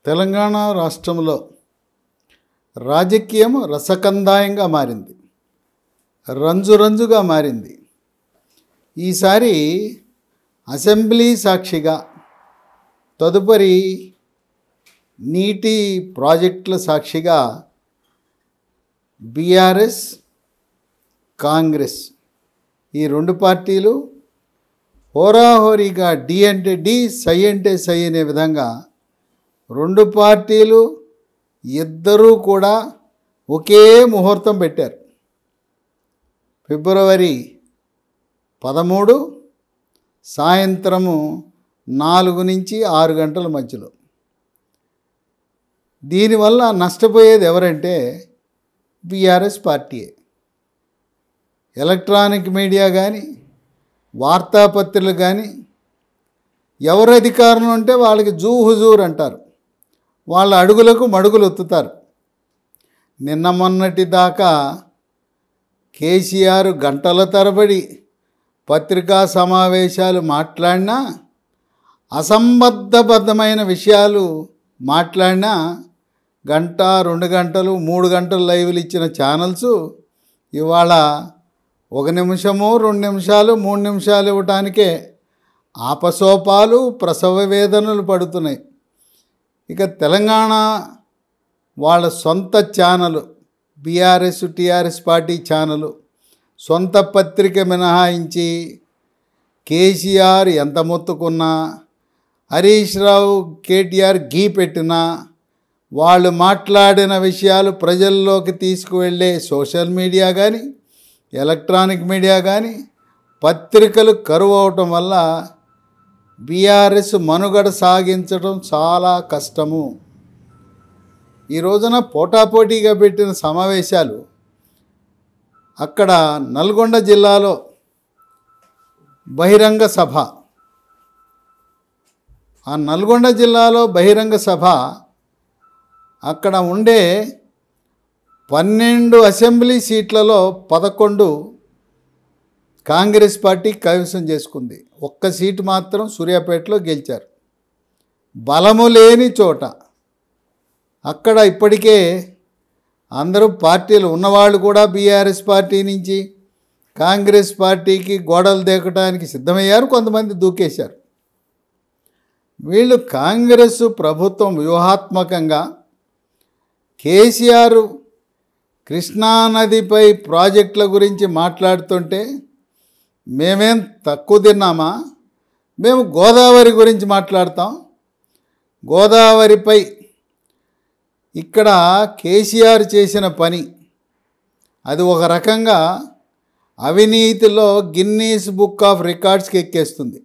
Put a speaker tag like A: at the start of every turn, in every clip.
A: తెలంగాణ రాష్ట్రంలో రాజకీయం రసకందాయంగా మారింది, రంజురంజుగా మారింది. ఈసారి అసెంబ్లీ సాక్షిగా, తదుపరి నీటి ప్రాజెక్టుల సాక్షిగా బీఆర్ఎస్, కాంగ్రెస్ ఈ రెండు పార్టీలు హోరాహోరీగా డి అంటే డి, సై అంటే సై అనే విధంగా రెండు పార్టీలు ఇద్దరూ కూడా ఒకే ముహూర్తం పెట్టారు. ఫిబ్రవరి 13 సాయంత్రము 4 నుంచి 6 గంటల మధ్యలో. దీనివల్ల నష్టపోయేది ఎవరంటే బీఆర్ఎస్ పార్టీయే. ఎలక్ట్రానిక్ మీడియా కానీ, వార్తాపత్రికలు కానీ ఎవరు అధికారంలో ఉంటే వాళ్ళకి జూ హుజూర్ అంటారు, వాళ్ళ అడుగులకు మడుగులు ఒత్తుతారు. నిన్న మొన్నటి దాకా కేసీఆర్ గంటల తరబడి పత్రికా సమావేశాలు మాట్లాడినా, అసంబద్ధమైన విషయాలు మాట్లాడినా, గంట 2 గంటలు 3 గంటలు లైవ్లు ఇచ్చిన ఛానల్స్ ఇవాళ 1 నిమిషము 2 నిమిషాలు 3 నిమిషాలు ఇవ్వటానికే ఆపసోపాలు ప్రసవ వేదనలు పడుతున్నాయి. ఇక తెలంగాణ వాళ్ళ సొంత channel, BRS TRS party channel, సొంత పత్రిక మినహాయించి కేసీఆర్ ఎంత మొత్తుకున్నా, హరీష్ రావు కేటీఆర్ గీ పెట్టినా, వాళ్ళు మాట్లాడిన విషయాలు ప్రజల్లోకి తీసుకువెళ్ళే సోషల్ మీడియా కానీ, ఎలక్ట్రానిక్ మీడియా కానీ, పత్రికలు కరువు అవటం వల్ల బీఆర్ఎస్ మనుగడ సాగించడం చాలా కష్టము. ఈ రోజున పోటాపోటీగా పెట్టిన సమావేశాలు అక్కడ నల్గొండ జిల్లాలో బహిరంగ సభ, ఆ నల్గొండ జిల్లాలో బహిరంగ సభ అక్కడ ఉండే 12 అసెంబ్లీ సీట్లలో 11 కాంగ్రెస్ పార్టీ కైవసం చేసుకుంది. ఒక్క సీటు మాత్రం సూర్యాపేటలో గెలిచారు. బలము లేని చోట అక్కడ ఇప్పటికే అందరూ పార్టీలు ఉన్నవాళ్ళు కూడా బీఆర్ఎస్ పార్టీ నుంచి కాంగ్రెస్ పార్టీకి గోడలు దేకడానికి సిద్ధమయ్యారు, కొంతమంది దూకేశారు. వీళ్ళు కాంగ్రెస్ ప్రభుత్వం వ్యూహాత్మకంగా కేసీఆర్ కృష్ణానదిపై ప్రాజెక్టుల గురించి మాట్లాడుతుంటే మేమేం తక్కువ తిన్నామా, మేము గోదావరి గురించి మాట్లాడతాం. గోదావరిపై ఇక్కడ కేసీఆర్ చేసిన పని అది ఒక రకంగా అవినీతిలో గిన్నీస్ బుక్ ఆఫ్ రికార్డ్స్కి ఎక్కేస్తుంది.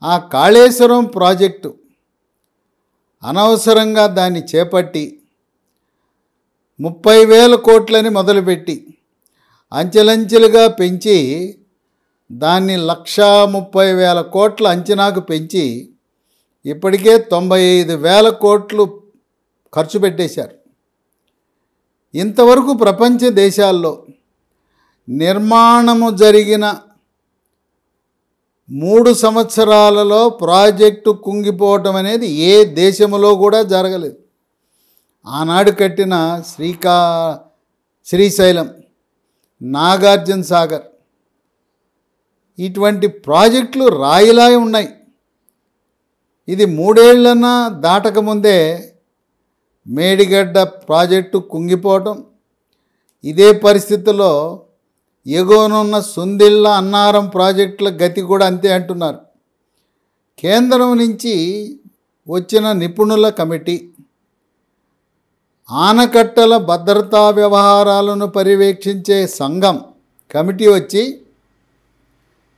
A: ఆ కాళేశ్వరం ప్రాజెక్టు అనవసరంగా దాన్ని చేపట్టి 30,000 కోట్లని మొదలుపెట్టి అంచెలంచెలుగా పెంచి దాన్ని 1,30,000 కోట్ల అంచనాకు పెంచి ఇప్పటికే 95,000 కోట్లు ఖర్చు పెట్టేశారు. ఇంతవరకు ప్రపంచ దేశాల్లో నిర్మాణము జరిగిన 3 సంవత్సరాలలో ప్రాజెక్టు కుంగిపోవటం అనేది ఏ దేశంలో కూడా జరగలేదు. ఆనాడు కట్టిన శ్రీశైలం, నాగార్జున సాగర్ ఇటువంటి ప్రాజెక్టులు రాయిలాయి ఉన్నాయి. ఇది 3 ఏళ్లన్నా దాటకముందే మేడిగడ్డ ప్రాజెక్టు కుంగిపోవటం, ఇదే పరిస్థితుల్లో ఎగువనున్న సుందిళ్ళ అన్నారం ప్రాజెక్టుల గతి కూడా అంతే అంటున్నారు. కేంద్రం నుంచి వచ్చిన నిపుణుల కమిటీ, ఆనకట్టల భద్రతా వ్యవహారాలను పర్యవేక్షించే సంఘం కమిటీ వచ్చి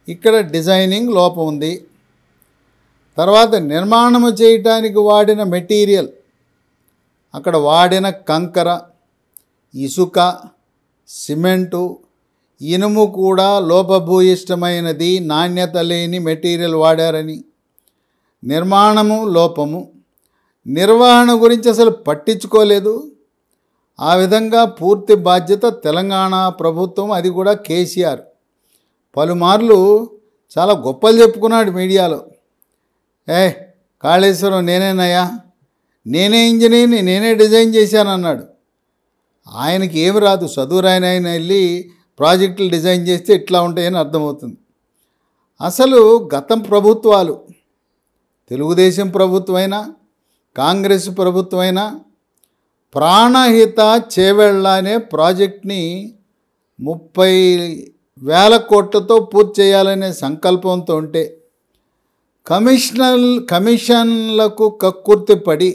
A: ఇక్కడ డిజైనింగ్ లోపం ఉంది, తర్వాత నిర్మాణము చేయటానికి వాడిన మెటీరియల్, అక్కడ వాడిన కంకర, ఇసుక, సిమెంటు, ఇనుము కూడా లోపభూయిష్టమైనది, నాణ్యత లేని మెటీరియల్ వాడారని, నిర్మాణము లోపము, నిర్వహణ గురించి అసలు పట్టించుకోలేదు. ఆ విధంగా పూర్తి బాధ్యత తెలంగాణ ప్రభుత్వం, అది కూడా కేసీఆర్. పలుమార్లు చాలా గొప్పలు చెప్పుకున్నాడు మీడియాలో. కాళేశ్వరం నేనేనయ్యా, నేనే ఇంజనీర్ని, నేనే డిజైన్ చేశాను అన్నాడు. ఆయనకి ఏమి రాదు, చదువు రాయని ఆయన వెళ్ళి ప్రాజెక్టులు డిజైన్ చేస్తే ఇట్లా ఉంటాయని అర్థమవుతుంది. అసలు గత ప్రభుత్వాలు, తెలుగుదేశం ప్రభుత్వమైనా కాంగ్రెస్ ప్రభుత్వమైనా ప్రాణహిత చేవెళ్ళ అనే ప్రాజెక్ట్ని 30,000 కోట్లతో పూర్తి చేయాలనే సంకల్పంతో ఉంటే కమిషన్లకు కక్కుర్తి పడి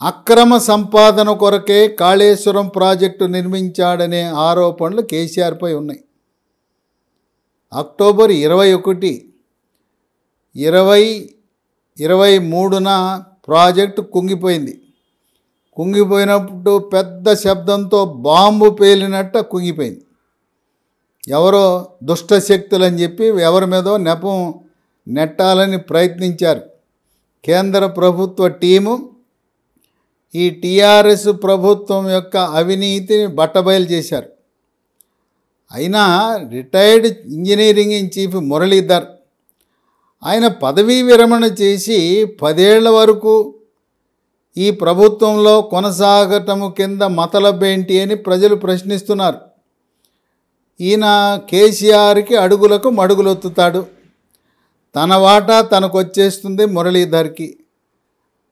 A: అక్రమ సంపాదన కొరకే కాళేశ్వరం ప్రాజెక్టు నిర్మించాడనే ఆరోపణలు కేసీఆర్పై ఉన్నాయి. October 21, 2023న project కుంగిపోయింది. కుంగిపోయినప్పుడు పెద్ద శబ్దంతో బాంబు పేలినట్టు కుంగిపోయింది. ఎవరో దుష్టశక్తులని చెప్పి ఎవరి మీదో నెపం నెట్టాలని ప్రయత్నించారు. కేంద్ర ప్రభుత్వ టీము ఈ టీఆర్ఎస్ ప్రభుత్వం యొక్క అవినీతిని బట్టబయలు చేశారు. అయినా retired engineering in chief Muralidhar ఆయన పదవీ విరమణ చేసి 10 ఏళ్ల వరకు ఈ ప్రభుత్వంలో కొనసాగటము కింద మతలబేంటి అని ప్రజలు ప్రశ్నిస్తున్నారు. ఈయన కేసీఆర్కి అడుగులకు మడుగులొత్తుతాడు. తన వాటా తనకు వచ్చేస్తుంది మురళీధర్కి.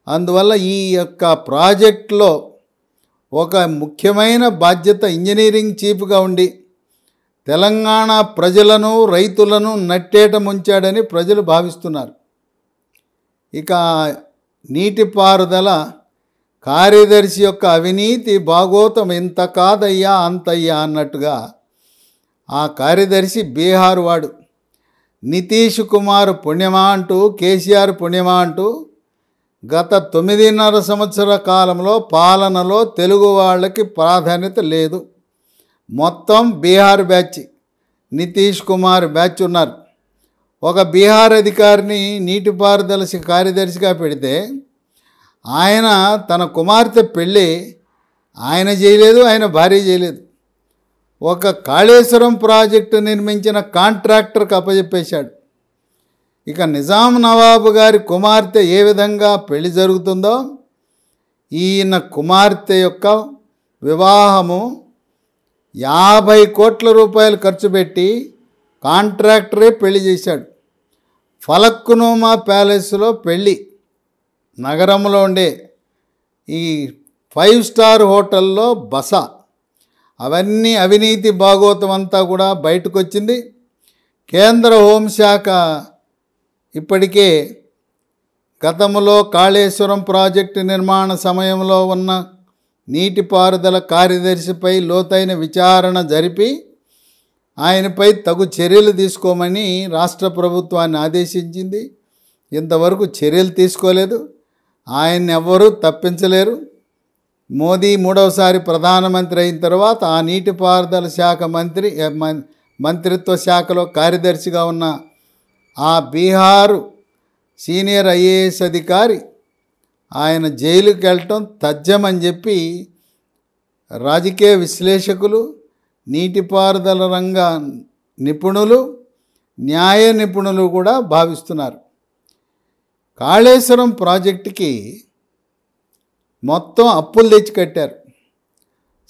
A: అందువల్ల ఈ యొక్క ప్రాజెక్టులో ఒక ముఖ్యమైన బాధ్యత ఇంజనీరింగ్ చీఫ్గా ఉండి తెలంగాణ ప్రజలను రైతులను నట్టేట ముంచాడని ప్రజలు భావిస్తున్నారు. ఇక నీటిపారుదల కార్యదర్శి యొక్క అవినీతి భాగోతం ఇంత కాదయ్యా అంతయ్యా అన్నట్టుగా ఆ కార్యదర్శి బీహార్ వాడు. నితీష్ కుమార్ పుణ్యమా అంటూ, కేసీఆర్ పుణ్యమా అంటూ గత 9.5 సంవత్సర కాలంలో పాలనలో తెలుగు వాళ్ళకి ప్రాధాన్యత లేదు. మొత్తం బీహార్ బ్యాచ్, నితీష్ కుమార్ బ్యాచ్ ఉన్నారు. ఒక బీహార్ అధికారిని నీటిపారుదల కార్యదర్శిగా పెడితే ఆయన తన కుమార్తె పెళ్ళి ఆయన చేయలేదు, ఆయన భార్య చేయలేదు. ఒక కాళేశ్వరం ప్రాజెక్టు నిర్మించిన కాంట్రాక్టర్కి అప్పచెప్పేశాడు. ఇక నిజాం నవాబు గారి కుమార్తె ఏ విధంగా పెళ్లి జరుగుతుందో ఈయన కుమార్తె యొక్క వివాహము 50 కోట్ల రూపాయలు ఖర్చు పెట్టి కాంట్రాక్టరే పెళ్లి చేశాడు. ఫలక్నుమా ప్యాలెస్లో పెళ్ళి, నగరంలో ఉండే ఈ 5 స్టార్ హోటల్లో బస. అవన్నీ అవినీతి భాగోతం అంతా కూడా బయటకు వచ్చింది. కేంద్ర హోంశాఖ ఇప్పటికే గతంలో కాళేశ్వరం ప్రాజెక్టు నిర్మాణ సమయంలో ఉన్న నీటిపారుదల కార్యదర్శిపై లోతైన విచారణ జరిపి ఆయనపై తగు చర్యలు తీసుకోమని రాష్ట్ర ప్రభుత్వాన్ని ఆదేశించింది. ఇంతవరకు చర్యలు తీసుకోలేదు. ఆయన్ని ఎవ్వరూ తప్పించలేరు. మోదీ 3వసారి ప్రధానమంత్రి అయిన తర్వాత ఆ నీటిపారుదల శాఖ మంత్రిత్వ శాఖలో కార్యదర్శిగా ఉన్న ఆ బీహారు సీనియర్ ఐఏఎస్ అధికారి ఆయన జైలుకి వెళ్ళటం తథ్యమని చెప్పి రాజకీయ విశ్లేషకులు, నీటిపారుదల రంగ నిపుణులు, న్యాయ నిపుణులు కూడా భావిస్తున్నారు. కాళేశ్వరం ప్రాజెక్టుకి మొత్తం అప్పులు తెచ్చి కట్టారు.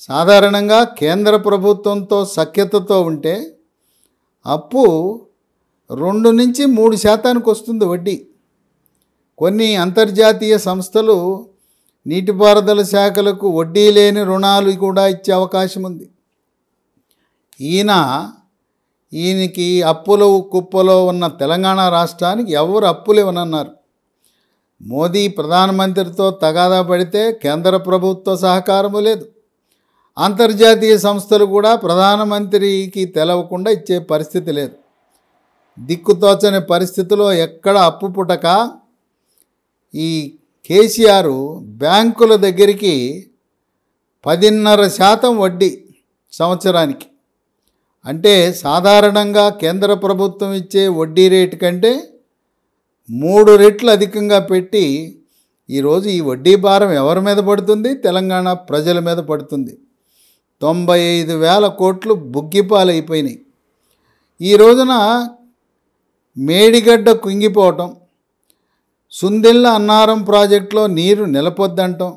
A: సాధారణంగా కేంద్ర ప్రభుత్వంతో సఖ్యతతో ఉంటే అప్పు 2 నుంచి 3% వస్తుంది వడ్డీ. కొన్ని అంతర్జాతీయ సంస్థలు నీటిపారుదల శాఖలకు వడ్డీ లేని రుణాలు కూడా ఇచ్చే అవకాశం ఉంది. ఈయనకి అప్పుల కుప్పలో ఉన్న తెలంగాణ రాష్ట్రానికి ఎవరు అప్పులు ఇవ్వనన్నారు. మోదీ ప్రధానమంత్రితో తగాదా పడితే కేంద్ర ప్రభుత్వ సహకారము లేదు. అంతర్జాతీయ సంస్థలు కూడా ప్రధానమంత్రికి తెలవకుండా ఇచ్చే పరిస్థితి లేదు. దిక్కుతోచని పరిస్థితిలో ఎక్కడ అప్పు పుట్టక ఈ కేసీఆర్ బ్యాంకుల దగ్గరికి 10.5% వడ్డీ సంవత్సరానికి. అంటే సాధారణంగా కేంద్ర ప్రభుత్వం ఇచ్చే వడ్డీ రేటు కంటే 3 రెట్లు అధికంగా పెట్టి ఈరోజు ఈ వడ్డీ భారం ఎవరి మీద పడుతుంది? తెలంగాణ ప్రజల మీద పడుతుంది. 95,000 కోట్లు బుగ్గిపాలైపోయినాయి. ఈ రోజున మేడిగడ్డ కుంగిపోవటం, సుందిళ్ళ అన్నారం ప్రాజెక్టులో నీరు నిలపొద్దంటాం.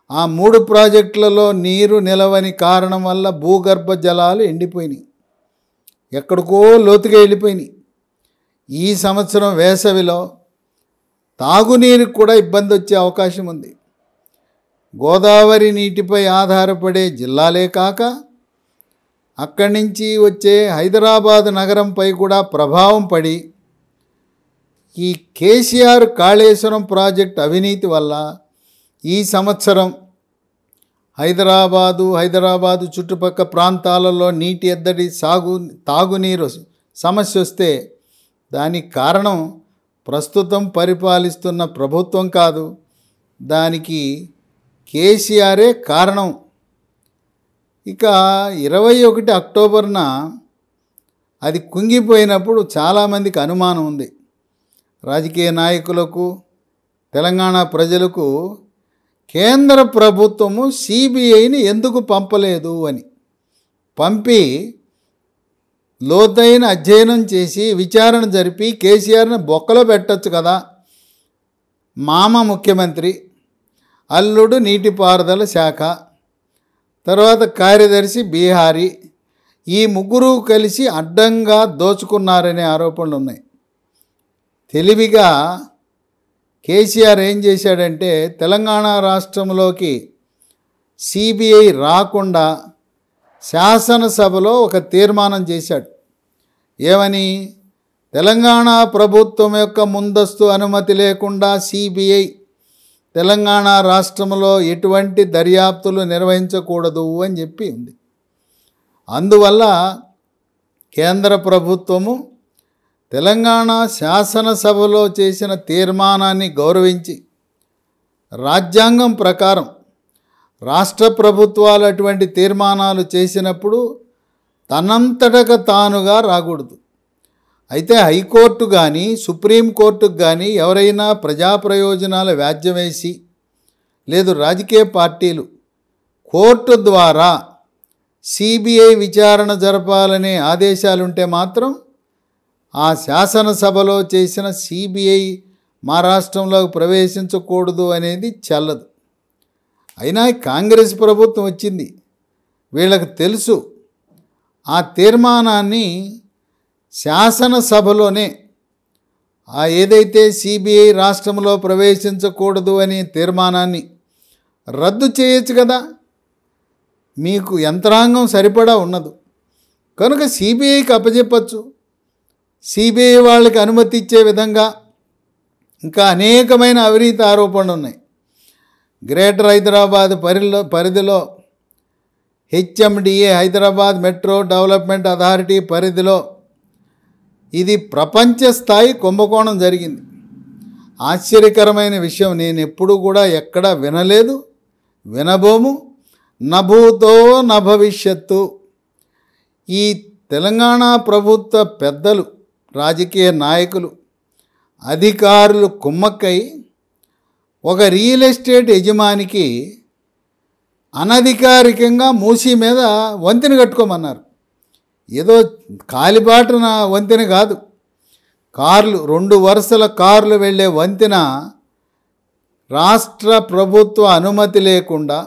A: ఆ 3 ప్రాజెక్టులలో నీరు నిలవని కారణం వల్ల భూగర్భ జలాలు ఎండిపోయినాయి, ఎక్కడికో లోతుగా వెళ్ళిపోయినాయి. ఈ సంవత్సరం వేసవిలో తాగునీరుకు కూడా ఇబ్బంది వచ్చే అవకాశం ఉంది. గోదావరి నీటిపై ఆధారపడే జిల్లాలే కాక అక్కడి నుంచి వచ్చే హైదరాబాద్ నగరంపై కూడా ప్రభావం పడి ఈ కేసీఆర్ కాళేశ్వరం ప్రాజెక్ట్ అవినీతి వల్ల ఈ సంవత్సరం హైదరాబాదు చుట్టుపక్కల ప్రాంతాలలో నీటి ఎద్దడి తాగునీరు సమస్య వస్తే దానికి కారణం ప్రస్తుతం పరిపాలిస్తున్న ప్రభుత్వం కాదు, దానికి కేసీఆరే కారణం. ఇక 21 అక్టోబర్న అది కుంగిపోయినప్పుడు చాలామందికి అనుమానం ఉంది. రాజకీయ నాయకులకు, తెలంగాణ ప్రజలకు కేంద్ర ప్రభుత్వము సిబిఐని ఎందుకు పంపలేదు అని. పంపి లోతైన అధ్యయనం చేసి విచారణ జరిపి కేసీఆర్ని బొక్కలో పెట్టచ్చు కదా. మామ ముఖ్యమంత్రి, అల్లుడు నీటిపారుదల శాఖ, తర్వాత కార్యదర్శి బీహారీ, ఈ ముగ్గురు కలిసి అడ్డంగా దోచుకున్నారనే ఆరోపణలు ఉన్నాయి. తెలివిగా కేసీఆర్ ఏం చేశాడంటే తెలంగాణ రాష్ట్రంలోకి సిబిఐ రాకుండా శాసనసభలో ఒక తీర్మానం చేశాడు. ఏమని? తెలంగాణ ప్రభుత్వం యొక్క ముందస్తు అనుమతి లేకుండా సిబిఐ తెలంగాణ రాష్ట్రంలో ఎటువంటి దర్యాప్తులు నిర్వహించకూడదు అని చెప్పి ఉంది. అందువల్ల కేంద్ర ప్రభుత్వము తెలంగాణ శాసనసభలో చేసిన తీర్మానాన్ని గౌరవించి రాజ్యాంగం ప్రకారం రాష్ట్ర ప్రభుత్వాలు అటువంటి తీర్మానాలు చేసినప్పుడు తనంతటగా తానుగా రాకూడదు. అయితే హైకోర్టు కానీ సుప్రీంకోర్టుకు కానీ ఎవరైనా ప్రజాప్రయోజనాల వ్యాజ్యం వేసి లేదు రాజకీయ పార్టీలు కోర్టు ద్వారా సిబిఐ విచారణ జరపాలనే ఆదేశాలుంటే మాత్రం ఆ శాసనసభలో చేసిన సిబిఐ మా రాష్ట్రంలోకి ప్రవేశించకూడదు అనేది చెల్లదు. అయినా కాంగ్రెస్ ప్రభుత్వం వచ్చింది, వీళ్ళకి తెలుసు ఆ తీర్మానాన్ని శాసనసభలోనే ఆ ఏదైతే సిబిఐ రాష్ట్రంలో ప్రవేశించకూడదు అనే తీర్మానాన్ని రద్దు చేయొచ్చు కదా. మీకు యంత్రాంగం సరిపడా ఉన్నదు కనుక సిబిఐకి అప్పచెప్పచ్చు. సిబిఐ వాళ్ళకి అనుమతి ఇచ్చే విధంగా ఇంకా అనేకమైన అవినీతి ఆరోపణలు ఉన్నాయి. గ్రేటర్ హైదరాబాద్ పరిధిలో HMDA Hyderabad metro development authority పరిధిలో ఇది ప్రపంచ స్థాయి కుంభకోణం జరిగింది. ఆశ్చర్యకరమైన విషయం, నేను ఎప్పుడూ కూడా ఎక్కడా వినలేదు, వినబోము, నభూతో నభవిష్యత్తు. ఈ తెలంగాణ ప్రభుత్వ పెద్దలు, రాజకీయ నాయకులు, అధికారులు కుమ్మక్కై ఒక రియల్ ఎస్టేట్ యజమానికి అనధికారికంగా మూసీ మీద వంతెన కట్టుకోమన్నారు. ఏదో కాలిబాటున వంతెన కాదు, కార్లు 2 వరుసల కార్లు వెళ్ళే వంతెన రాష్ట్ర ప్రభుత్వ అనుమతి లేకుండా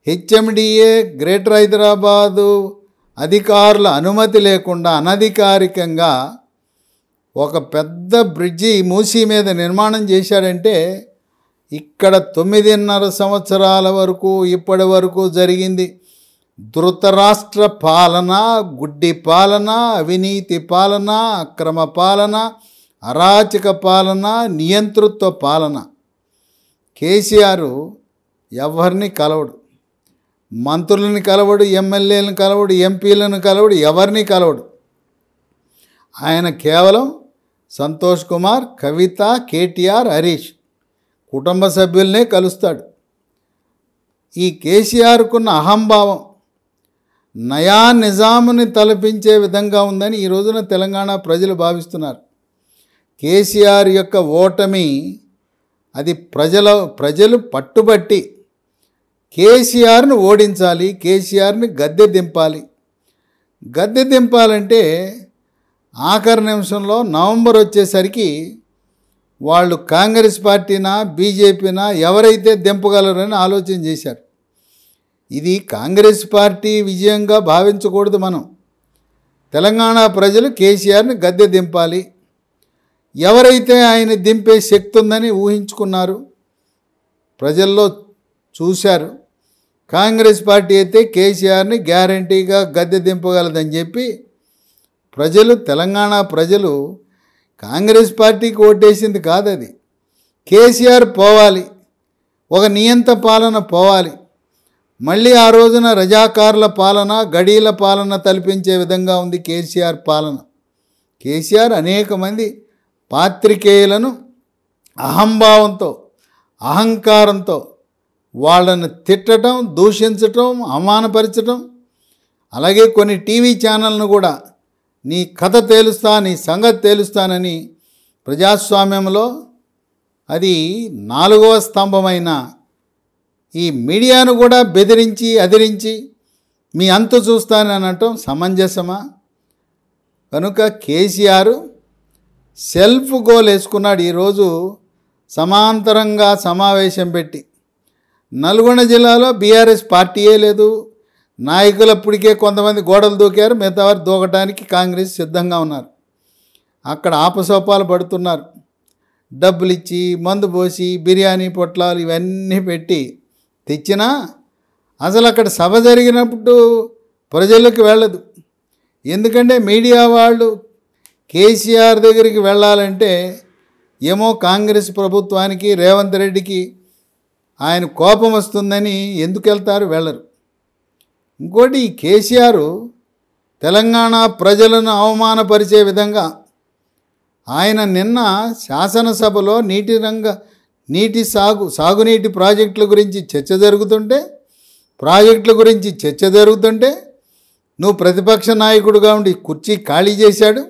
A: హెచ్ఎండిఏ గ్రేటర్ హైదరాబాదు అధికారుల అనుమతి లేకుండా అనధికారికంగా ఒక పెద్ద బ్రిడ్జి మూసీ మీద నిర్మాణం చేశాడంటే ఇక్కడ 9.5 సంవత్సరాల వరకు ఇప్పటి వరకు జరిగింది ధృతరాష్ట్ర పాలన, గుడ్డి పాలన, అవినీతి పాలన, అక్రమ పాలన, అరాచక పాలన, నియంతృత్వ పాలన. కేసీఆర్ ఎవరిని కలవడు, మంత్రులను కలవడు, ఎమ్మెల్యేలను కలవడు, ఎంపీలను కలవడు, ఎవరిని కలవడు. ఆయన కేవలం సంతోష్ కుమార్, కవిత, కేటీఆర్, హరీష్ కుటుంబ సభ్యులనే కలుస్తాడు. ఈ కేసీఆర్కున్న అహంభావం నయా నిజాముని తలపించే విధంగా ఉందని ఈ రోజున తెలంగాణ ప్రజలు భావిస్తున్నారు. కేసీఆర్ యొక్క ఓటమి అది ప్రజలు పట్టుబట్టి కేసీఆర్ను ఓడించాలి, కేసీఆర్ని గద్దె దింపాలి. గద్దె దింపాలంటే ఆఖరి నిమిషంలో నవంబర్ వచ్చేసరికి వాళ్ళు కాంగ్రెస్ పార్టీనా బీజేపీనా ఎవరైతే దింపగలరని ఆలోచన చేశారు. ఇది కాంగ్రెస్ పార్టీ విజయంగా భావించకూడదు. మనం తెలంగాణ ప్రజలు కేసీఆర్ని గద్దె దింపాలి. ఎవరైతే ఆయన దింపే శక్తి ఉందని ఊహించుకున్నారు, ప్రజల్లో చూశారు. కాంగ్రెస్ పార్టీ అయితే కేసీఆర్ని గ్యారంటీగా గద్దె దింపగలదని చెప్పి ప్రజలు, తెలంగాణ ప్రజలు కాంగ్రెస్ పార్టీకి ఓటేసింది కాదు. అది కేసీఆర్ పోవాలి, ఒక నియంత పాలన పోవాలి. మళ్ళీ ఆ రోజున రజాకారుల పాలన, గడీల పాలన తలపించే విధంగా ఉంది కేసీఆర్ పాలన. కేసీఆర్ అనేక మంది పాత్రికేయులను అహంభావంతో, అహంకారంతో వాళ్ళను తిట్టడం, దూషించటం, అవమానపరచటం, అలాగే కొన్ని టీవీ ఛానల్ను కూడా నీ కథ తేలుస్తా, నీ సంగతి తేలుస్తానని ప్రజాస్వామ్యంలో అది 4వ స్తంభమైన ఈ మీడియాను కూడా బెదిరించి, అదిరించి మీ అంతు చూస్తానని అనటం సమంజసమా? కనుక కేసీఆర్ సెల్ఫ్ గోల్ వేసుకున్నాడు. ఈరోజు సమాంతరంగా సమావేశం పెట్టి నల్గొండ జిల్లాలో బీఆర్ఎస్ పార్టీయే లేదు. నాయకులు అప్పటికే కొంతమంది గోడలు దూకారు, మిగతా వారు దూకటానికి కాంగ్రెస్ సిద్ధంగా ఉన్నారు. అక్కడ ఆపసోపాలు పడుతున్నారు. డబ్బులు ఇచ్చి, మందు పోసి, బిర్యానీ పొట్లాలు ఇవన్నీ పెట్టి తెచ్చినా అసలు అక్కడ సభ జరిగినప్పుడు ప్రజలకు వెళ్ళదు. ఎందుకంటే మీడియా వాళ్ళు కేసీఆర్ దగ్గరికి వెళ్ళాలంటే ఏమో కాంగ్రెస్ ప్రభుత్వానికి, రేవంత్ రెడ్డికి ఆయన కోపం వస్తుందని ఎందుకు వెళ్తారు, వెళ్ళరు. ఇంకోటి, కేసీఆర్ తెలంగాణ ప్రజలను అవమానపరిచే విధంగా ఆయన నిన్న శాసనసభలో సాగునీటి ప్రాజెక్టుల గురించి చర్చ జరుగుతుంటే నువ్వు ప్రతిపక్ష నాయకుడిగా ఉండి కుర్చీ ఖాళీ చేశాడు.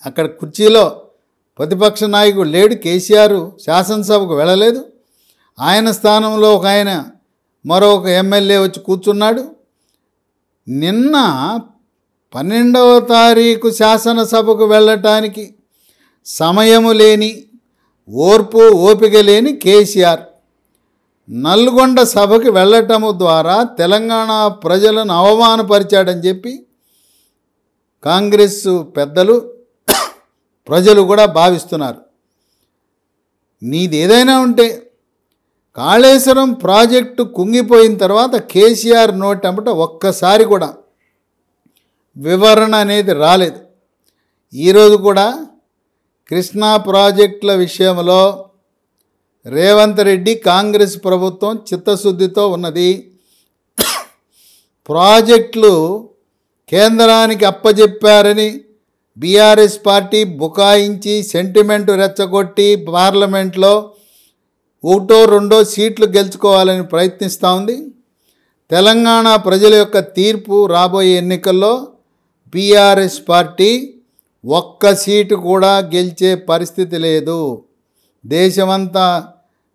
A: అక్కడ కుర్చీలో ప్రతిపక్ష నాయకుడు లేడు. కేసీఆర్ శాసనసభకు వెళ్ళలేదు. ఆయన స్థానంలో మరొక ఎమ్మెల్యే వచ్చి కూర్చున్నాడు. నిన్న 12వ తారీఖు శాసనసభకు వెళ్ళటానికి సమయము లేని, ఓపిక లేని కేసీఆర్ నల్గొండ సభకి వెళ్ళటము ద్వారా తెలంగాణ ప్రజలను అవమానపరిచాడని చెప్పి కాంగ్రెస్ పెద్దలు, ప్రజలు కూడా భావిస్తున్నారు. నీది ఏదైనా ఉంటే కాళేశ్వరం ప్రాజెక్టు కుంగిపోయిన తర్వాత కేసీఆర్ నోటంబట ఒక్కసారి కూడా వివరణ అనేది రాలేదు. ఈరోజు కూడా కృష్ణా ప్రాజెక్టుల విషయంలో రేవంత్ రెడ్డి, కాంగ్రెస్ ప్రభుత్వం చిత్తశుద్ధితో ఉన్నది. ప్రాజెక్టులు కేంద్రానికి అప్పజెప్పారని బీఆర్ఎస్ పార్టీ బుకాయించి సెంటిమెంట్ రెచ్చగొట్టి పార్లమెంట్లో 1-2 సీట్లు గెలుచుకోవాలని ప్రయత్నిస్తూ ఉంది. తెలంగాణ ప్రజల యొక్క తీర్పు రాబోయే ఎన్నికల్లో బీఆర్ఎస్ పార్టీ ఒక్క సీటు కూడా గెలిచే పరిస్థితి లేదు. దేశమంతా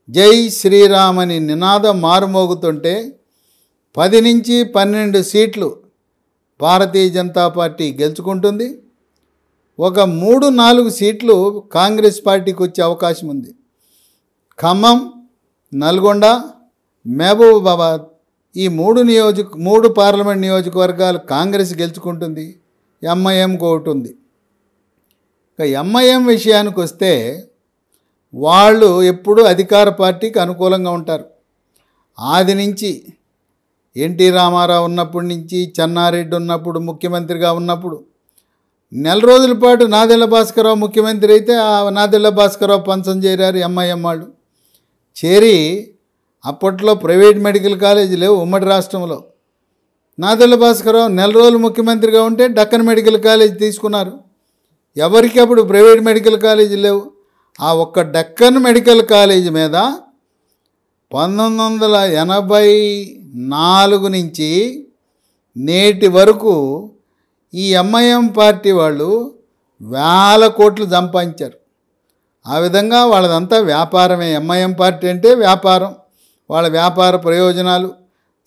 A: జై శ్రీరామ్ అని నినాదం మారుమోగుతుంటే 10 నుంచి 12 సీట్లు భారతీయ జనతా పార్టీ గెలుచుకుంటుంది. ఒక 3-4 సీట్లు కాంగ్రెస్ పార్టీకి వచ్చే అవకాశం ఉంది. ఖమ్మం, నల్గొండ, మహబూబాబాద్ ఈ 3 పార్లమెంట్ నియోజకవర్గాలు కాంగ్రెస్ గెలుచుకుంటుంది. ఎంఐఎంకి ఒకటి ఉంది. ఇక ఎంఐఎం విషయానికి వస్తే వాళ్ళు ఎప్పుడూ అధికార పార్టీకి అనుకూలంగా ఉంటారు. ఆది నుంచి ఎన్టీ రామారావు ఉన్నప్పటి నుంచి, చెన్నారెడ్డి ఉన్నప్పుడు, ముఖ్యమంత్రిగా ఉన్నప్పుడు నెల రోజుల పాటు నాదెళ్ల భాస్కరరావు ముఖ్యమంత్రి అయితే ఆ నాదెళ్ల భాస్కరరావు పంచం చేరారు ఎంఐఎం వాళ్ళు. చేరి అప్పట్లో ప్రైవేట్ మెడికల్ కాలేజీ లేవు ఉమ్మడి రాష్ట్రంలో. నాదెళ్ల భాస్కరరావు నెల రోజులు ముఖ్యమంత్రిగా ఉంటే డక్కన్ మెడికల్ కాలేజ్ తీసుకున్నారు. ఎవరికి అప్పుడు ప్రైవేట్ మెడికల్ కాలేజీ లేవు. ఆ ఒక్క డక్కన్ మెడికల్ కాలేజీ మీద 1984 నుంచి నేటి వరకు ఈ ఎంఐఎం పార్టీ వాళ్ళు వేల కోట్లు సంపాదించారు. ఆ విధంగా వాళ్ళదంతా వ్యాపారమే. ఎంఐఎం పార్టీ అంటే వ్యాపారం, వాళ్ళ వ్యాపార ప్రయోజనాలు.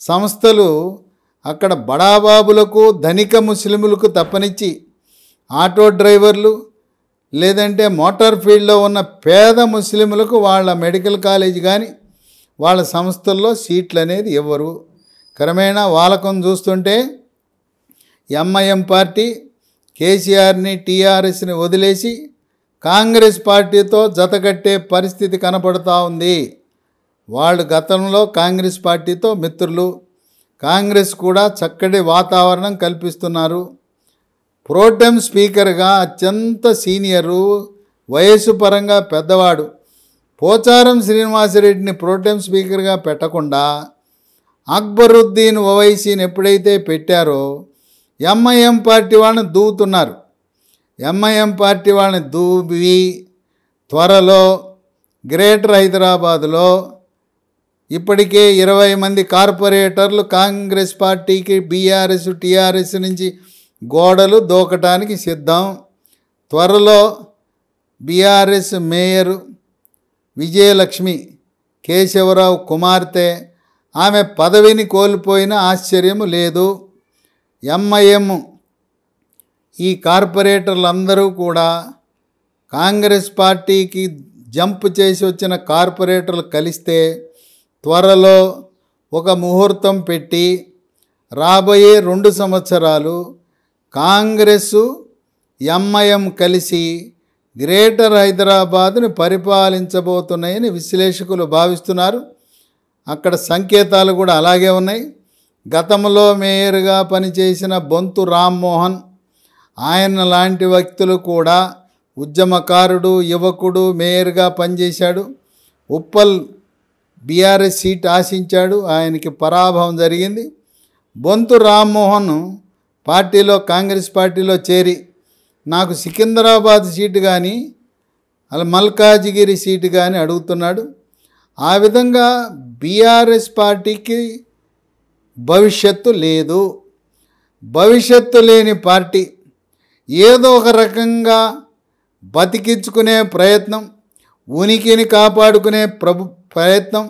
A: సంస్థలు అక్కడ బడాబాబులకు, ధనిక ముస్లిములకు తప్పనిచ్చి ఆటో డ్రైవర్లు, లేదంటే మోటార్ ఫీల్డ్లో ఉన్న పేద ముస్లింలకు వాళ్ళ మెడికల్ కాలేజ్ కానీ వాళ్ళ సంస్థల్లో సీట్లు అనేది ఇవ్వరు. క్రమేణా వాలకం చూస్తుంటే ఎంఐఎం పార్టీ కేసీఆర్ని టీఆర్ఎస్ని వదిలేసి కాంగ్రెస్ పార్టీతో జతకట్టే పరిస్థితి కనపడుతూ ఉంది. వాళ్ళు గతంలో కాంగ్రెస్ పార్టీతో మిత్రులు, కాంగ్రెస్ కూడా చక్కటి వాతావరణం కల్పిస్తున్నారు. ప్రోటెం స్పీకర్గా అత్యంత సీనియరు, వయసు పరంగా పెద్దవాడు పోచారం శ్రీనివాసరెడ్డిని ప్రోటెం స్పీకర్గా పెట్టకుండా అక్బరుద్దీన్ ఓవైసీని ఎప్పుడైతే పెట్టారో ఎంఐఎం పార్టీ వాళ్ళని దూవుతున్నారు. ఎంఐఎం పార్టీ వాళ్ళని దూవి త్వరలో గ్రేటర్ హైదరాబాదులో ఇప్పటికే 20 మంది కార్పొరేటర్లు కాంగ్రెస్ పార్టీకి బీఆర్ఎస్ టీఆర్ఎస్ నుంచి గోడలు దూకటానికి సిద్ధం. త్వరలో బీఆర్ఎస్ మేయరు విజయలక్ష్మి కేశవరావు కుమార్తె, ఆమె పదవిని కోల్పోయిన ఆశ్చర్యము లేదు. ఎంఐఎం ఈ కార్పొరేటర్లందరూ కూడా కాంగ్రెస్ పార్టీకి జంప్ చేసి వచ్చిన కార్పొరేటర్లు కలిస్తే త్వరలో ఒక ముహూర్తం పెట్టి రాబోయే 2 సంవత్సరాలు కాంగ్రెస్సు ఎంఐఎం కలిసి గ్రేటర్ హైదరాబాద్ను పరిపాలించబోతున్నాయని విశ్లేషకులు భావిస్తున్నారు. అక్కడ సంకేతాలు కూడా అలాగే ఉన్నాయి. గతంలో మేయర్గా పనిచేసిన బొంతు రామ్మోహన్, ఆయన లాంటి వ్యక్తులు కూడా ఉద్యమకారుడు, యువకుడు, మేయర్గా పనిచేశాడు. ఉప్పల్ బీఆర్ఎస్ సీట్ ఆశించాడు, ఆయనకి పరాభవం జరిగింది. బొంతు రామ్మోహన్ పార్టీలో కాంగ్రెస్ పార్టీలో చేరి నాకు సికింద్రాబాద్ సీటు కానీ అలా మల్కాజిగిరి సీటు కానీ అడుగుతున్నాడు. ఆ విధంగా బీఆర్ఎస్ పార్టీకి భవిష్యత్తు లేదు. భవిష్యత్తు లేని పార్టీ ఏదో ఒక రకంగా బతికించుకునే ప్రయత్నం, ఉనికిని కాపాడుకునే ప్రయత్నం.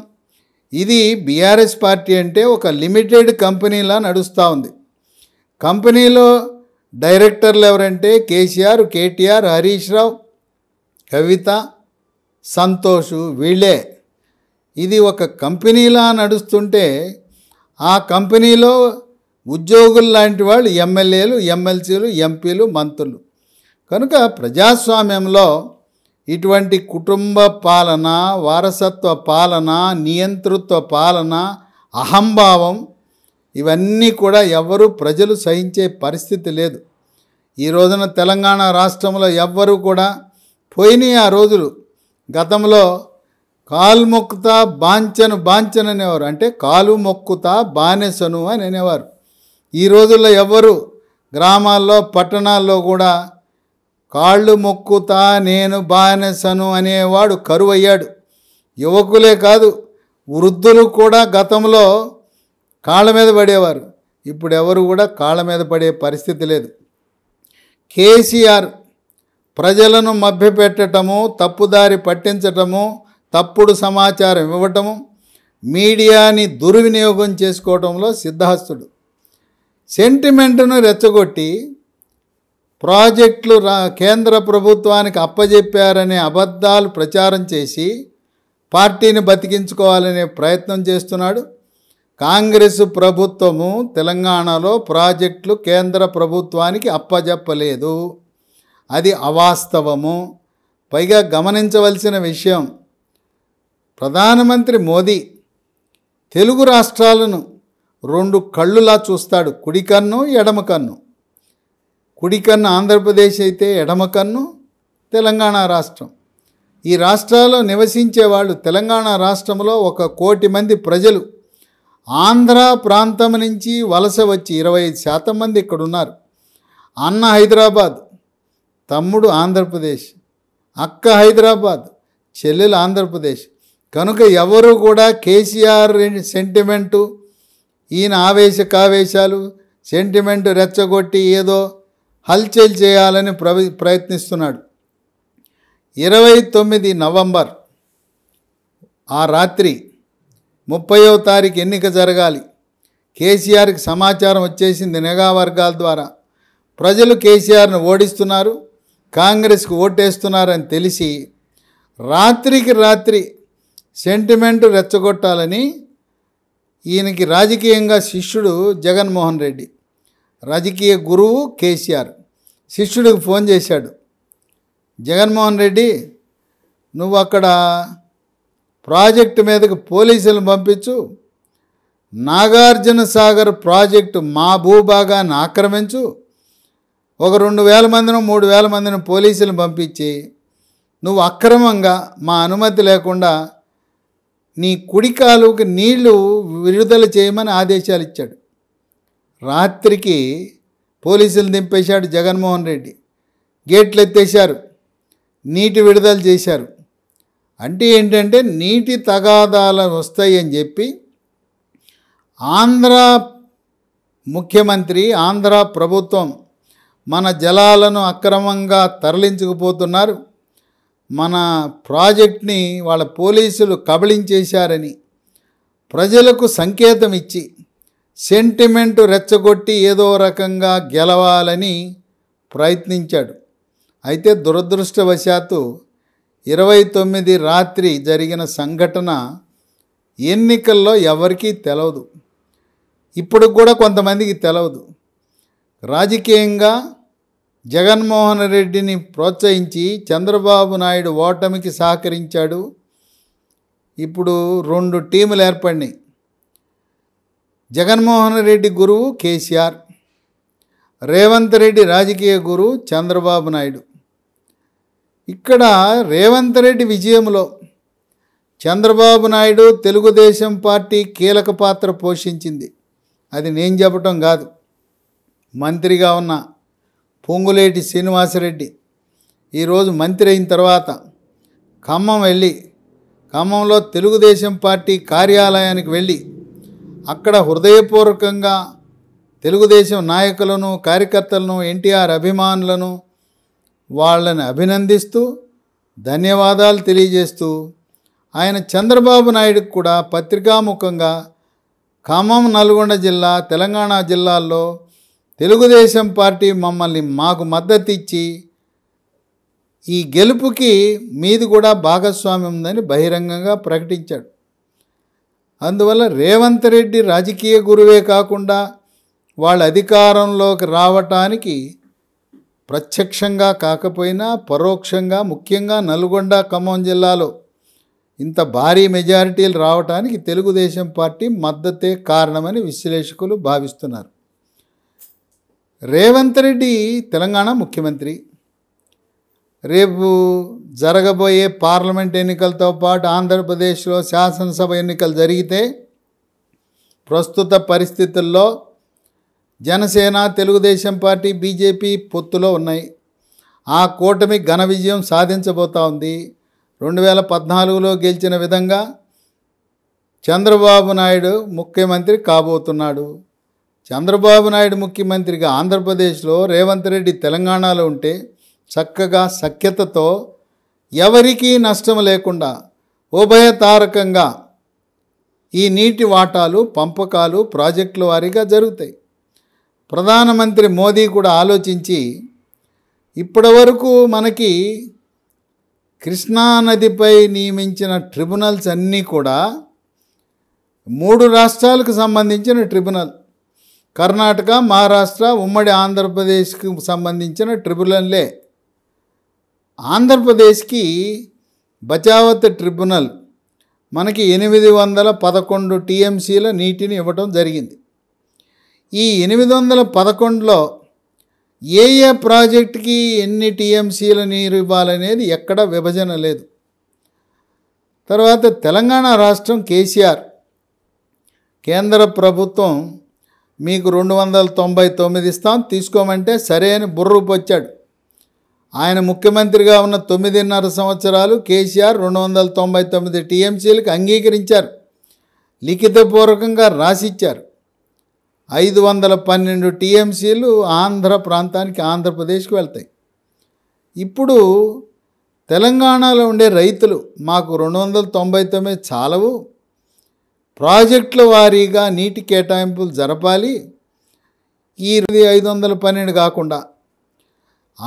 A: ఇది బీఆర్ఎస్ పార్టీ అంటే ఒక లిమిటెడ్ కంపెనీలా నడుస్తూ ఉంది. కంపెనీలో డైరెక్టర్లు ఎవరంటే కేసీఆర్, కేటీఆర్, హరీష్ రావు, కవిత, సంతోష్, వీళ్ళే. ఇది ఒక కంపెనీలా నడుస్తుంటే ఆ కంపెనీలో ఉద్యోగులు లాంటి వాళ్ళు ఎమ్మెల్యేలు, ఎమ్మెల్సీలు, ఎంపీలు, మంత్రులు. కనుక ప్రజాస్వామ్యంలో ఇటువంటి కుటుంబ పాలన, వారసత్వ పాలన, నియంతృత్వ పాలన, అహంభావం ఇవన్నీ కూడా ఎవరు ప్రజలు సహించే పరిస్థితి లేదు. ఈ రోజున తెలంగాణ రాష్ట్రంలో ఎవ్వరూ కూడా పోయినాయి ఆ రోజులు. గతంలో కాలు మొక్కుతా బాంచను అనేవారు, అంటే కాలు మొక్కుతా బానిసను అని అనేవారు. ఈ రోజుల్లో ఎవ్వరు గ్రామాల్లో పట్టణాల్లో కూడా కాళ్ళు మొక్కుతా నేను బానిసను అనేవాడు కరువయ్యాడు. యువకులే కాదు వృద్ధులు కూడా గతంలో కాళ్ళ మీద పడేవారు. ఇప్పుడు ఎవరు కూడా కాళ్ళ మీద పడే పరిస్థితి లేదు. కేసీఆర్ ప్రజలను మభ్యపెట్టడము, తప్పుదారి పట్టించటము, తప్పుడు సమాచారం ఇవ్వటము, మీడియాని దుర్వినియోగం చేసుకోవడంలో సిద్ధహస్తుడు. సెంటిమెంటును రెచ్చగొట్టి ప్రాజెక్టులు కేంద్ర ప్రభుత్వానికి అప్పజెప్పారనే అబద్ధాలు ప్రచారం చేసి పార్టీని బతికించుకోవాలనే ప్రయత్నం చేస్తున్నాడు. కాంగ్రెస్ ప్రభుత్వము తెలంగాణలో ప్రాజెక్టులు కేంద్ర ప్రభుత్వానికి అప్పజెప్పలేదు, అది అవాస్తవము. పైగా గమనించవలసిన విషయం, ప్రధానమంత్రి మోదీ తెలుగు రాష్ట్రాలను 2 కళ్ళులా చూస్తాడు, కుడి కన్ను ఎడమ కన్ను. కుడి కన్ను ఆంధ్రప్రదేశ్ అయితే ఎడమ కన్ను తెలంగాణ రాష్ట్రం. ఈ రాష్ట్రాల్లో నివసించే వాళ్ళు, తెలంగాణ రాష్ట్రంలో 1 కోటి మంది ప్రజలు ఆంధ్ర ప్రాంతం నుంచి వలస వచ్చి 25% మంది ఇక్కడ ఉన్నారు. అన్న హైదరాబాద్, తమ్ముడు ఆంధ్రప్రదేశ్, అక్క హైదరాబాద్, చెల్లెలు ఆంధ్రప్రదేశ్. కనుక ఎవరు కూడా కేసీఆర్ సెంటిమెంటు, ఈయన ఆవేశకావేశాలు, సెంటిమెంటు రెచ్చగొట్టి ఏదో హల్చల్ చేయాలని ప్రయత్నిస్తున్నాడు. 29 నవంబర్ ఆ రాత్రి 30వ తారీఖు ఎన్నిక జరగాలి. కేసీఆర్కి సమాచారం వచ్చేసింది నిఘా వర్గాల ద్వారా. ప్రజలు కేసీఆర్ను ఓడిస్తున్నారు, కాంగ్రెస్కి ఓటేస్తున్నారని తెలిసి రాత్రికి రాత్రి సెంటిమెంట్ రెచ్చగొట్టాలని ఈయనకి రాజకీయంగా శిష్యుడు జగన్మోహన్ రెడ్డి, రాజకీయ గురువు కేసీఆర్ శిష్యుడికి ఫోన్ చేశాడు. జగన్మోహన్ రెడ్డి, నువ్వు అక్కడ ప్రాజెక్టు మీదకి పోలీసులను పంపించు, నాగార్జున సాగర్ ప్రాజెక్టు మా భూభాగాన్ని ఆక్రమించు, ఒక 2,000 మందినో 3,000 మందిని పోలీసులను పంపించి నువ్వు అక్రమంగా మా అనుమతి లేకుండా నీ కుడికాలుకి నీళ్లు విడుదల చేయమని ఆదేశాలు ఇచ్చాడు. రాత్రికి పోలీసులు దింపేశాడు జగన్మోహన్ రెడ్డి. గేట్లు ఎత్తేశారు, నీటి విడుదల చేశారు. అంటే ఏంటంటే నీటి తగాదాలు వస్తాయని చెప్పి ఆంధ్ర ముఖ్యమంత్రి, ఆంధ్ర ప్రభుత్వం మన జలాలను అక్రమంగా తరలించుకుపోతున్నారు, మన ప్రాజెక్ట్ని వాళ్ళ పోలీసులు కబళించేశారని ప్రజలకు సంకేతం ఇచ్చి సెంటిమెంటు రెచ్చగొట్టి ఏదో రకంగా గెలవాలని ప్రయత్నించాడు. అయితే దురదృష్టవశాత్తు 29 రాత్రి జరిగిన సంఘటన ఎన్నికల్లో ఎవరికీ తెలవదు, ఇప్పుడు కూడా కొంతమందికి తెలవదు. రాజకీయంగా జగన్మోహన్ రెడ్డిని ప్రోత్సహించి చంద్రబాబు నాయుడు ఓటమికి సహకరించాడు. ఇప్పుడు 2 టీములు ఏర్పడినాయి. జగన్మోహన్ రెడ్డి గురువు కేసీఆర్, రేవంత్ రెడ్డి రాజకీయ గురువు చంద్రబాబు నాయుడు. ఇక్కడ రేవంత్ రెడ్డి విజయంలో చంద్రబాబు నాయుడు తెలుగుదేశం పార్టీ కీలక పాత్ర పోషించింది. అది నేను చెప్పటం కాదు. మంత్రిగా ఉన్న పొంగులేటి శ్రీనివాసరెడ్డి ఈరోజు మంత్రి అయిన తర్వాత ఖమ్మం వెళ్ళి, ఖమ్మంలో తెలుగుదేశం పార్టీ కార్యాలయానికి వెళ్ళి అక్కడ హృదయపూర్వకంగా తెలుగుదేశం నాయకులను, కార్యకర్తలను, ఎన్టీఆర్ అభిమానులను వాళ్ళని అభినందిస్తూ ధన్యవాదాలు తెలియజేస్తూ ఆయన చంద్రబాబు నాయుడుకు కూడా పత్రికాముఖంగా ఖమ్మం, నల్గొండ జిల్లా, తెలంగాణ జిల్లాల్లో తెలుగుదేశం పార్టీ మాకు మద్దతు ఇచ్చి ఈ గెలుపుకి మీది కూడా భాగస్వామ్యం ఉందని బహిరంగంగా ప్రకటించాడు. అందువల్ల రేవంత్ రెడ్డి రాజకీయ గురువే కాకుండా వాళ్ళ అధికారంలోకి రావటానికి ప్రత్యక్షంగా కాకపోయినా పరోక్షంగా, ముఖ్యంగా నల్గొండ, ఖమ్మం జిల్లాలో ఇంత భారీ మెజారిటీలు రావటానికి తెలుగుదేశం పార్టీ మద్దతే కారణమని విశ్లేషకులు భావిస్తున్నారు. రేవంత్ రెడ్డి తెలంగాణ ముఖ్యమంత్రి. రేపు జరగబోయే పార్లమెంట్ ఎన్నికలతో పాటు ఆంధ్రప్రదేశ్లో శాసనసభ ఎన్నికలు జరిగితే ప్రస్తుత పరిస్థితుల్లో జనసేన, తెలుగుదేశం పార్టీ, బీజేపీ పొత్తులో ఉన్నాయి. ఆ కూటమి ఘన విజయం సాధించబోతూ ఉంది. 2014లో గెలిచిన విధంగా చంద్రబాబు నాయుడు ముఖ్యమంత్రి కాబోతున్నాడు. చంద్రబాబు నాయుడు ముఖ్యమంత్రిగా ఆంధ్రప్రదేశ్లో, రేవంత్ రెడ్డి తెలంగాణలో ఉంటే చక్కగా సఖ్యతతో ఎవరికీ నష్టం లేకుండా ఉభయతారకంగా ఈ నీటి వాటాలు, పంపకాలు ప్రాజెక్టుల వారీగా జరుగుతాయి. ప్రధానమంత్రి మోదీ కూడా ఆలోచించి ఇప్పటివరకు మనకి కృష్ణానదిపై నియమించిన ట్రిబ్యునల్స్ అన్నీ కూడా 3 రాష్ట్రాలకు సంబంధించిన ట్రిబ్యునల్, కర్ణాటక, మహారాష్ట్ర, ఉమ్మడి ఆంధ్రప్రదేశ్కి సంబంధించిన ట్రిబ్యునల్లే. ఆంధ్రప్రదేశ్కి బచావత్ ట్రిబ్యునల్ మనకి 811 టీఎంసీల నీటిని ఇవ్వటం జరిగింది. ఈ 811లో ఏ ప్రాజెక్టుకి ఎన్ని టీఎంసీల నీరు ఇవ్వాలనేది ఎక్కడ విభజన లేదు. తర్వాత తెలంగాణ రాష్ట్రం కేసీఆర్, కేంద్ర ప్రభుత్వం మీకు 299 ఇస్తాం తీసుకోమంటే సరే అని బుర్రూపొచ్చాడు. ఆయన ముఖ్యమంత్రిగా ఉన్న 9.5 సంవత్సరాలు కేసీఆర్ 299 టీఎంసీలకు అంగీకరించారు, లిఖితపూర్వకంగా రాసిచ్చారు. 512 టీఎంసీలు ఆంధ్ర ప్రాంతానికి, ఆంధ్రప్రదేశ్కి వెళ్తాయి. ఇప్పుడు తెలంగాణలో ఉండే రైతులు మాకు 299 చాలవు, ప్రాజెక్టుల వారీగా నీటి కేటాయింపులు జరపాలి, ఈ 512 కాకుండా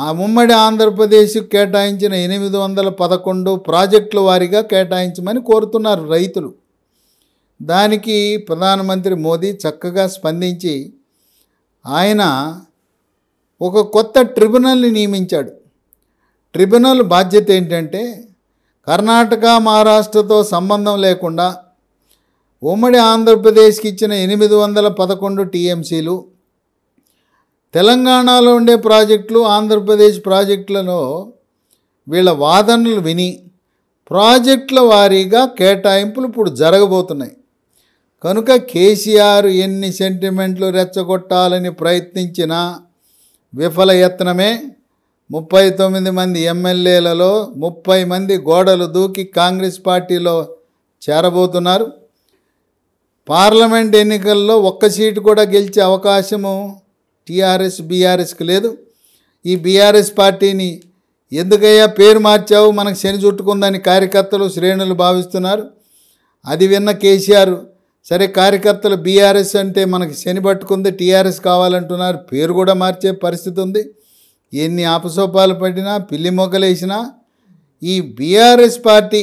A: ఆ ఉమ్మడి ఆంధ్రప్రదేశ్కు కేటాయించిన 811 ప్రాజెక్టుల వారీగా కేటాయించమని కోరుతున్నారు రైతులు. దానికి ప్రధానమంత్రి మోదీ చక్కగా స్పందించి ఆయన ఒక కొత్త ట్రిబ్యునల్ని నియమించాడు. ట్రిబ్యునల్ బాధ్యత ఏంటంటే కర్ణాటక, మహారాష్ట్రతో సంబంధం లేకుండా ఉమ్మడి ఆంధ్రప్రదేశ్కి ఇచ్చిన 811 టీఎంసీలు, తెలంగాణలో ఉండే ప్రాజెక్టులు, ఆంధ్రప్రదేశ్ ప్రాజెక్టులలో వీళ్ళ వాదనలు విని ప్రాజెక్టుల వారీగా కేటాయింపులు ఇప్పుడు జరగబోతున్నాయి. కనుక కేసీఆర్ ఎన్ని సెంటిమెంట్లు రెచ్చగొట్టాలని ప్రయత్నించినా విఫల యత్నమే. 39 మంది ఎమ్మెల్యేలలో 30 మంది గోడలు దూకి కాంగ్రెస్ పార్టీలో చేరబోతున్నారు. పార్లమెంట్ ఎన్నికల్లో ఒక్క సీటు కూడా గెలిచే అవకాశము టీఆర్ఎస్ బీఆర్ఎస్కి లేదు. ఈ బీఆర్ఎస్ పార్టీని ఎందుకయ్యా పేరు మార్చావు, మనకు శని చుట్టుకుందని కార్యకర్తలు శ్రేణులు భావిస్తున్నారు. అది విన్న కేసీఆర్ సరే కార్యకర్తలు బీఆర్ఎస్ అంటే మనకి శని పట్టుకుంది, టీఆర్ఎస్ కావాలంటున్నారు, పేరు కూడా మార్చే పరిస్థితి ఉంది. ఎన్ని ఆపసోపాలు పడినా పిల్లి మొగ్గలేసినా ఈ బీఆర్ఎస్ పార్టీ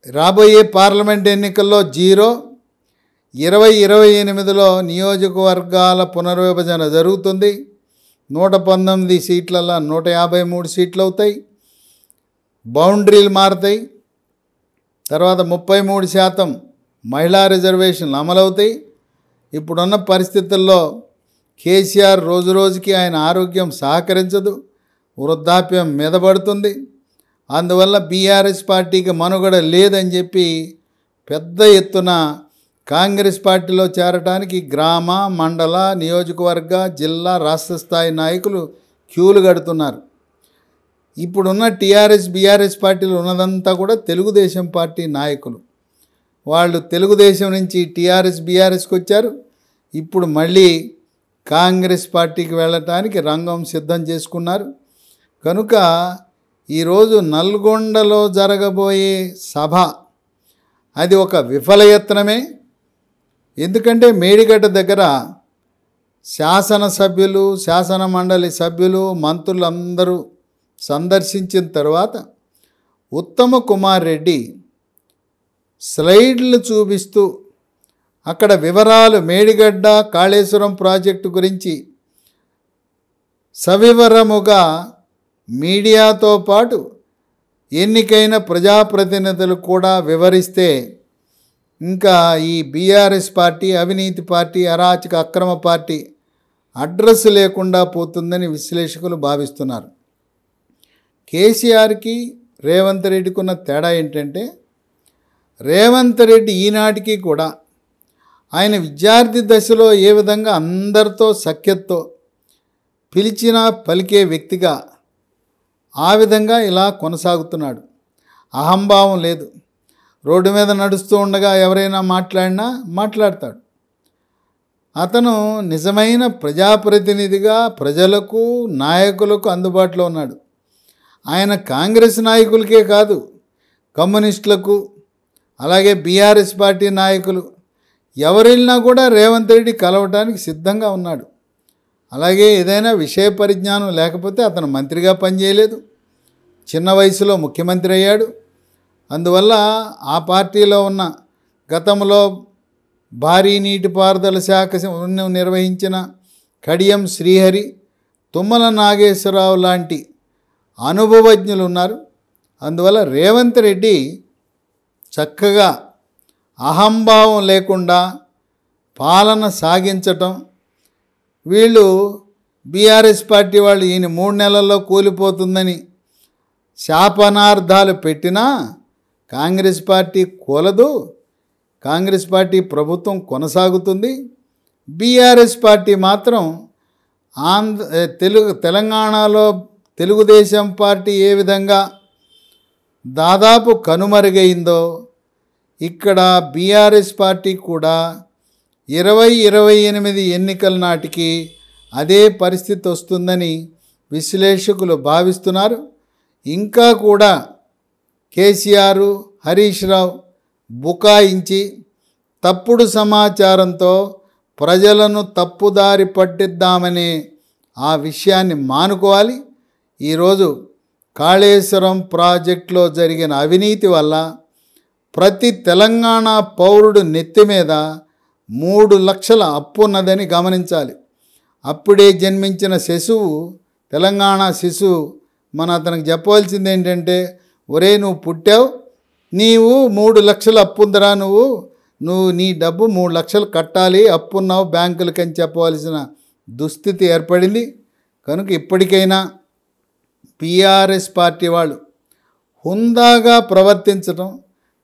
A: రాబోయే పార్లమెంట్ ఎన్నికల్లో 0, 2028లో నియోజకవర్గాల పునర్విభజన జరుగుతుంది. 119 సీట్లలో 153 సీట్లు అవుతాయి. బౌండరీలు మారుతాయి. తర్వాత 33% మహిళా రిజర్వేషన్లు అమలవుతాయి. ఇప్పుడున్న పరిస్థితుల్లో కేసీఆర్ రోజు రోజుకి ఆయన ఆరోగ్యం సహకరించదు, వృద్ధాప్యం మీదపడుతుంది. అందువల్ల బీఆర్ఎస్ పార్టీకి మనుగడ లేదని చెప్పి పెద్ద ఎత్తున కాంగ్రెస్ పార్టీలో చేరటానికి గ్రామ, మండల, నియోజకవర్గ, జిల్లా, రాష్ట్ర స్థాయి నాయకులు క్యూలు కడుతున్నారు. ఇప్పుడున్న టీఆర్ఎస్ బీఆర్ఎస్ పార్టీలు ఉన్నదంతా కూడా తెలుగుదేశం పార్టీ నాయకులు. వాళ్ళు తెలుగుదేశం నుంచి టీఆర్ఎస్ బీఆర్ఎస్కి వచ్చారు. ఇప్పుడు మళ్ళీ కాంగ్రెస్ పార్టీకి వెళ్ళటానికి రంగం సిద్ధం చేసుకున్నారు. కనుక ఈరోజు నల్గొండలో జరగబోయే సభ అది ఒక విఫలయత్నమే. ఎందుకంటే మేడిగడ్డ దగ్గర శాసనసభ్యులు, శాసన మండలి సభ్యులు, మంత్రులందరూ సందర్శించిన తర్వాత ఉత్తమ కుమార్ రెడ్డి స్లైడ్లు చూపిస్తూ అక్కడ వివరాలు మేడిగడ్డ కాళేశ్వరం ప్రాజెక్టు గురించి సవివరముగా మీడియాతో పాటు ఎన్నికైన ప్రజాప్రతినిధులు కూడా వివరిస్తే ఇంకా ఈ బీఆర్ఎస్ పార్టీ అవినీతి పార్టీ, అరాచక అక్రమ పార్టీ అడ్రస్ లేకుండా పోతుందని విశ్లేషకులు భావిస్తున్నారు. కేసీఆర్కి రేవంత్ రెడ్డికి ఉన్న తేడా ఏంటంటే రేవంత్ రెడ్డి ఈనాటికి కూడా ఆయన విద్యార్థి దశలో ఏ విధంగా అందరితో సఖ్యతతో పిలిచినా పలికే వ్యక్తిగా ఆ విధంగా ఇలా కొనసాగుతున్నాడు. అహంభావం లేదు. రోడ్డు మీద నడుస్తూ ఉండగా ఎవరైనా మాట్లాడినా మాట్లాడతాడు. అతను నిజమైన ప్రజాప్రతినిధిగా ప్రజలకు, నాయకులకు అందుబాటులో ఉన్నాడు. ఆయన కాంగ్రెస్ నాయకులకే కాదు, కమ్యూనిస్టులకు, అలాగే బీఆర్ఎస్ పార్టీ నాయకులు ఎవరెళ్ళినా కూడా రేవంత్ రెడ్డి కలవటానికి సిద్ధంగా ఉన్నాడు. అలాగే ఏదైనా విషయ పరిజ్ఞానం లేకపోతే అతను మంత్రిగా పనిచేయలేదు, చిన్న వయసులో ముఖ్యమంత్రి అయ్యాడు. అందువల్ల ఆ పార్టీలో ఉన్న గతంలో భారీ నీటిపారుదల శాఖ నిర్వహించిన కడియం శ్రీహరి, తుమ్మల నాగేశ్వరరావు లాంటి అనుభవజ్ఞులు ఉన్నారు. అందువల్ల రేవంత్ రెడ్డి చక్కగా అహంభావం లేకుండా పాలన సాగించటం, వీళ్ళు బీఆర్ఎస్ పార్టీ వాళ్ళు ఈయన 3 నెలల్లో కూలిపోతుందని శాపనార్థాలు పెట్టినా కాంగ్రెస్ పార్టీ కూలదు, కాంగ్రెస్ పార్టీ ప్రభుత్వం కొనసాగుతుంది. బీఆర్ఎస్ పార్టీ మాత్రం తెలంగాణలో తెలుగుదేశం పార్టీ ఏ విధంగా దాదాపు కనుమరుగైందో ఇక్కడ బీఆర్ఎస్ పార్టీ కూడా 2028 ఎన్నికల నాటికి అదే పరిస్థితి వస్తుందని విశ్లేషకులు భావిస్తున్నారు. ఇంకా కూడా కేసీఆర్, హరీష్ రావు బుకాయించి తప్పుడు సమాచారంతో ప్రజలను తప్పుదారి పట్టిద్దామనే ఆ విషయాన్ని మానుకోవాలి. ఈరోజు కాళేశ్వరం ప్రాజెక్టులో జరిగిన అవినీతి వల్ల ప్రతి తెలంగాణ పౌరుడు నెత్తి మీద 3 లక్షల అప్పు ఉన్నదని గమనించాలి. అప్పుడే జన్మించిన శిశువు, తెలంగాణ శిశువు అతనికి చెప్పవలసింది ఏంటంటే, ఒరే నువ్వు పుట్టావు, నీవు 3 లక్షల అప్పు ఉందిరా, నువ్వు నీ డబ్బు 3 లక్షలు కట్టాలి, అప్పున్నావు బ్యాంకులకి అని చెప్పవలసిన దుస్థితి ఏర్పడింది. కనుక ఇప్పటికైనా టీఆర్ఎస్ పార్టీ వాళ్ళు హుందాగా ప్రవర్తించడం,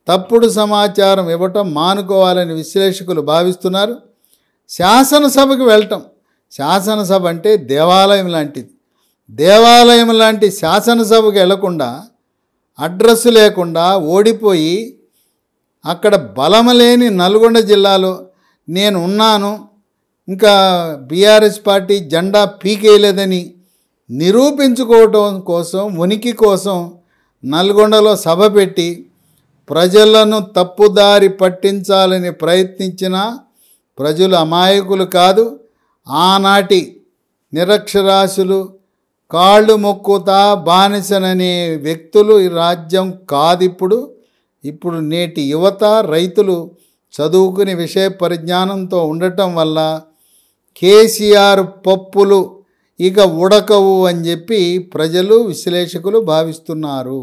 A: తప్పుడు సమాచారం ఇవ్వటం మానుకోవాలని విశ్లేషకులు భావిస్తున్నారు. శాసనసభకు వెళ్ళటం, శాసనసభ అంటే దేవాలయం లాంటిది. దేవాలయం లాంటి శాసనసభకు వెళ్లకుండా, అడ్రస్ లేకుండా ఓడిపోయి అక్కడ బలం లేని నల్గొండ జిల్లాలో నేను ఉన్నాను, ఇంకా బీఆర్ఎస్ పార్టీ జెండా పీకేయలేదని నిరూపించుకోవటం కోసం, ఉనికి కోసం నల్గొండలో సభ పెట్టి ప్రజలను తప్పుదారి పట్టించాలని ప్రయత్నించిన ప్రజలు అమాయకులు కాదు. ఆనాటి నిరక్షరాస్యులు, కాళ్ళు మొక్కుతా బానిసననే వ్యక్తులు ఈ రాజ్యం కాదు. ఇప్పుడు నేటి యువత, రైతులు చదువుకుని విషయ పరిజ్ఞానంతో ఉండటం వల్ల కేసీఆర్ పప్పులు ఇక ఉడకవు అని చెప్పి ప్రజలు, విశ్లేషకులు భావిస్తున్నారు.